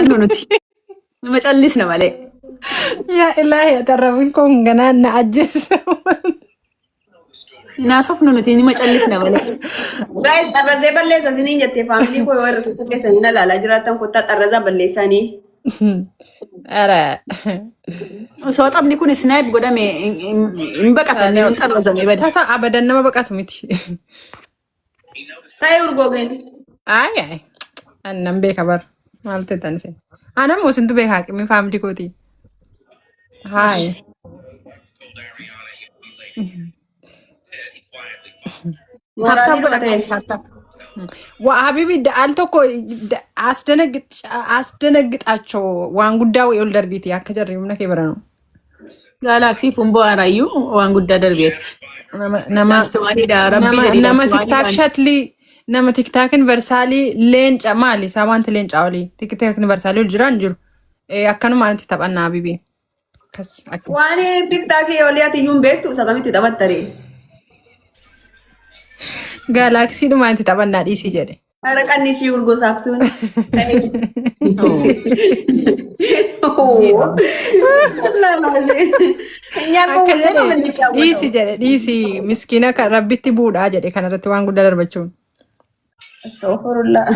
naasofnu nuti. Nama callisna malee. yaa ilaahi atarrabin kun ganaa na ajjeessa. Naasofnu nuti nama callisna malee. Guys, xarrazee balleessa isiniin jettee faamilii koo warra tokko keessanii na ilaalaa jiraatan kottaa xarrazaa balleessanii. Ara. Osoo taphni kun snipe godhame hin baqatan hin xarrazame bada. Tasa abadan nama baqatu miti. Ta'ee urgoogeen. Ay. Annan beeka bar. Maal ta'an isin. Anam musintu beeka haqimi faamilii kooti. Hai. Hartaan godhame hartaan. Waa habibi al tokko asdenegixaቸው waan guddaa wayii ol darbiiti akka jarri humna kee baranu. Gaalaaksii fumboo haarayyuu waan guddaa darbeetti. Nama tiktaak shatlii nama tiktaak universaalii leenca maali isaa wanti leenca olii tiktaak universaalii ol jiraan jiru akkanumaan itti taphannaa habibi. Waan tiktaakii olii ati iyyuu hin beektu isa kamitti taphattare. Gaalaaksii dhumaan itti taphannaa dhiisii jedhe. Ara qannisii urgoo saaksuun. Dhiisii jedhe dhiisii miskiina kan rabbitti buudhaa jedhe kanarratti waan guddaa darbachuun. Astagfirullah.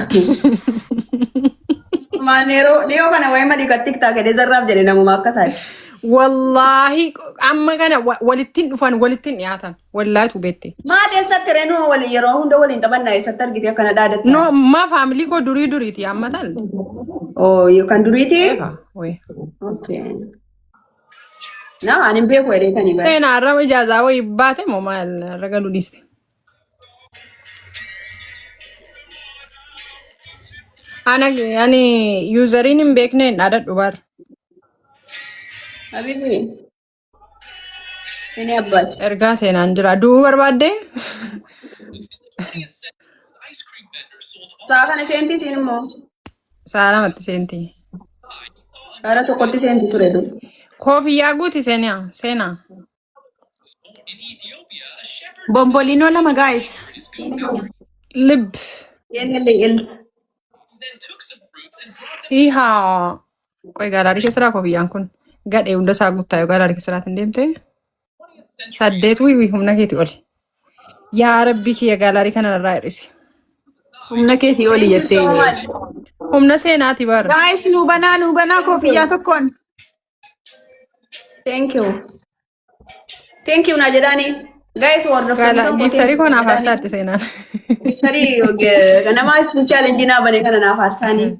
Niyoo kana wayii madii kan tiktaak jedhee zarraaf jedhe namuma akkasaati. Wallahi amma kana walittiin dhufan walittiin dhiyaatan wallaahi beette. Maati eessatti reenuu waliin yeroo hunda waliin taphannaa eessatti argite akkana dhaadatta? No ma faamilii koo duriiti amma tan. Oh kan duriiti? Okay. Na ani hin beeku jedhee kan himan. Seenaa arraba ijaazaa wayii baate moo maal ragaluu dhiiste? Ani yuuzariin hin beekne hin dhaadadhu bar. Habibi. Ini abbaati. Ergaa seenaan jira. Du'uu barbaadde? Saa kana seentii siin immoo. Saa lamatti seentii. Gara tokkotti seentii ture dur. Koofiyyaa guuti seenaa. Bombolino lama guys. Lib. Yennillee ilti. Hihaa. Qoy gaalaarii keessa koofiyyaan kun. Gadhee hunda isaa guutaa yoo gaalaarii keessatti deemte 8 wiiwii humna keetii oli. Yaa rabbii kiyya gaalaarii kanarraa hir'isi. Humna keetii oli jettee. Humna seenaati bara. Guys nu banaa koofiyyaa tokkoon. Thank you. Thank you na jedhani. Guys hordoftanii tokko. Giftarii koo naaf aarsaatti seenaan. Giftarii ganama isin challenge naa bane kana naaf aarsaanii.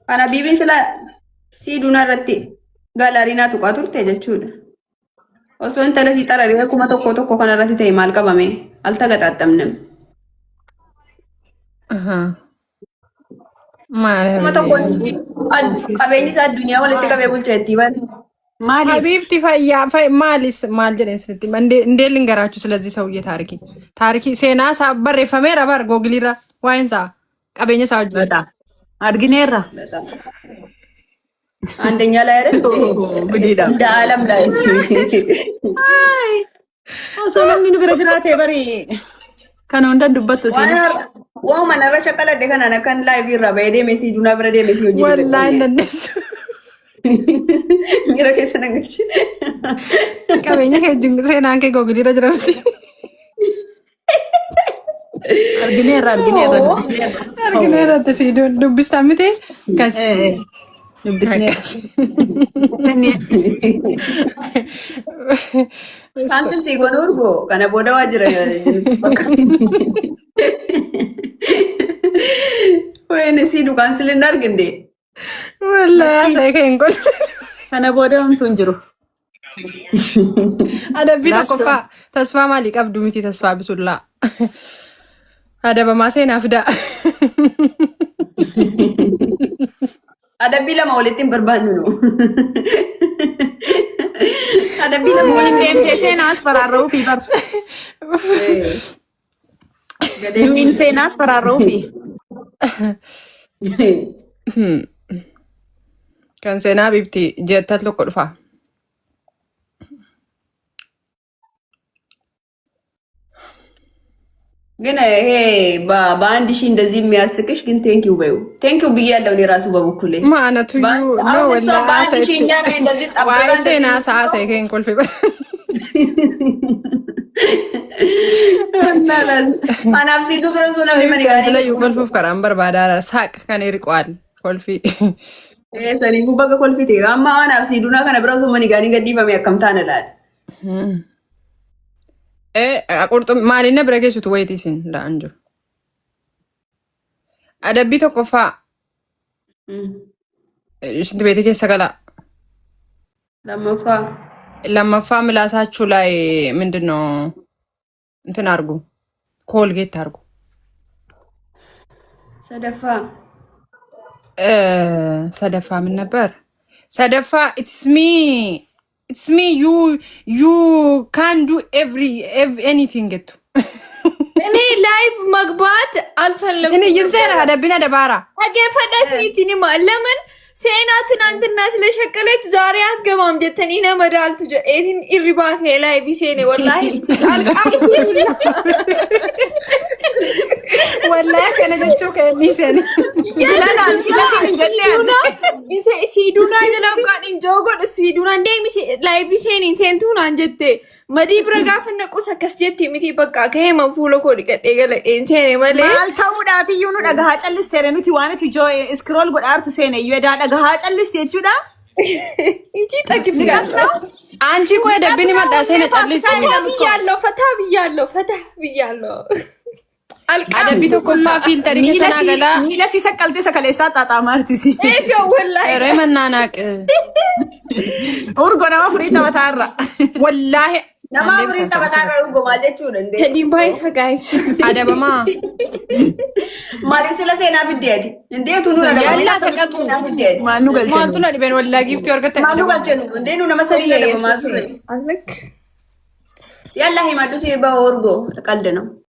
Kana bibiin sila siiduuna irratti gaalaariinaa tuqaa turte jechuudha. Osoo intala sii xararee kuma tokko kanarratti ta'e maal qabame al tagaxaxxamne. Kuma tokko qabeenyi isaa addunyaa walitti qabee bulcheetti bari. Habibti fayyaa maal jedheen sinitti እንዴልን ገራችሁ ስለዚህ ሰውዬ ታሪኪ ሴና ሳ በሬፈሜራ በር ጎግሊራ ዋይንሳ ቀበኘ ሳውጅ በጣም አድግኔራ አንደኛ ላይ አይደል ጉዲዳ እንደ ዓለም ላይ አይ አሶነን ንብረጅራቴ በሪ ከነ እንደንዱበት ሲነ ዋው ማናራ ሸቀለ ደከና ነከን ላይ ቢራ በዴ ሜሲ ዱና ብረዴ ሜሲ ወጂ ወላሂ እንደነሱ Mira che se ne anche. Qabenya che giungo se neanche googli ragionamenti. Argineera tasi dubbistaa miti kas. Dubbisneera. Sampai si gonurgo karena bodoh aja ya. Wah ini sih dukan silinder gede. Wallahi saya kayak engkol. Kana bodoh amtun jiru. Ada bita kofa tasfa mali qabdu miti tasfa bisulla. Ada bamase nafda. Ada bila mau litin berbanu. Ada bila mau litin senas fararau fibar. Min senas fararau fi. Kan seenaa bifti jettat tokko dhufa. ግን ይሄ በአንድ ሺህ እንደዚህ የሚያስቅሽ ግን ቴንኪው በይው። ቴንኪው ብያለሁ እኔ ራሱ በበኩሌ ማነቱ ዩ ነው ወላ በአንድ ሺህ እኛ ነው እንደዚህ ዋይ ሴና ሳሰ ከን ኮልፌ አናፍሲዱ ብረሱ ነው ምን ይላል ስለዩ ኮልፉፍ ከራም በርባዳ ሳቅ ከኔ ርቋል ኮልፊ ሰኒ ጉበገ ኮልፊቴ አማ አናፍሲዱና ከነ ብረሱ ምን ይጋኒ ገዲፈም ያከምታን ላል ቁርጡ ማሊነ ብረገሹት ወይቲሲን ዳንጆ አደቢ ተቆፋ ሽንት ቤት ከሰገላ ለማፋ ምላሳችሁ ላይ ምንድነው እንትን አርጉ ኮልጌት አርጉ ሰደፋ ምን ነበር ሰደፋ it's me you can do anything እቱ እኔ ላይቭ መግባት አልፈለኩም እኔ ይዘራ አደብና ደባራ አገፈዳስ ይትኒማ ለምን ሴና ትናንትና ስለሸቀለች ዛሬ አትገባም ጀተኒ ነመዳልቱ ጀኤቲን ኢሪባቴ ላይ ቢሴኔ ወላሂ አልቃይ ወላሂ ከነጀቹ ከኒሰኒ ይላል ስለሲን ጀለና ሲዱና ጀላም ጋር እንጆጎድ ሲዱና እንደሚ ላይ ቢሴኔ ሴንቱን አንጀቴ መዲ ብረጋፍነ ቁሰ ከስጀት ሚቲ በቃ ከሄመ ፉሎ ኮዲ ቀደገለ እንሴኔ መለ ማልታውዳ ፊዩኑ ደጋሃ ጨልስ ተረኑቲ ዋነት ጆ ስክሮል ጎዳርቱ ሴኔ ይወዳ ደጋሃ ጨልስ ተቹዳ እንጂ ጠግብጋት ነው አንቺ ቆይ ደብኒ መጣ ሴኔ ጨልስ ፈታ ብያለሁ አደቢ ተቆፋ ፊልተር ከሰናገላ ሚለሲ ሰቀልቴ ሰከለሳ ጣጣ ማርቲሲ እጆ ወላሂ ረመናናቅ ኡርጎ ነማ ፍሪ ተበታራ ወላሂ nama furin taphataa ኡርጎ ማለችው እንዴ ተዲምባይ ሰጋይስ አደበማ ማሊ ስለ ሴና ቢዲያቲ እንዴት ሆኖ ነው ያላ ተቀጡ ማኑ ገልጨ ማንቱ ነው ዲበን ወላ ጊፍት ወርገተ ማኑ ገልጨ ነው እንዴ ነው መሰሊ ለደማ ማቱ አለክ ያላ ሄማዱት በኡርጎ ቀልድ ነው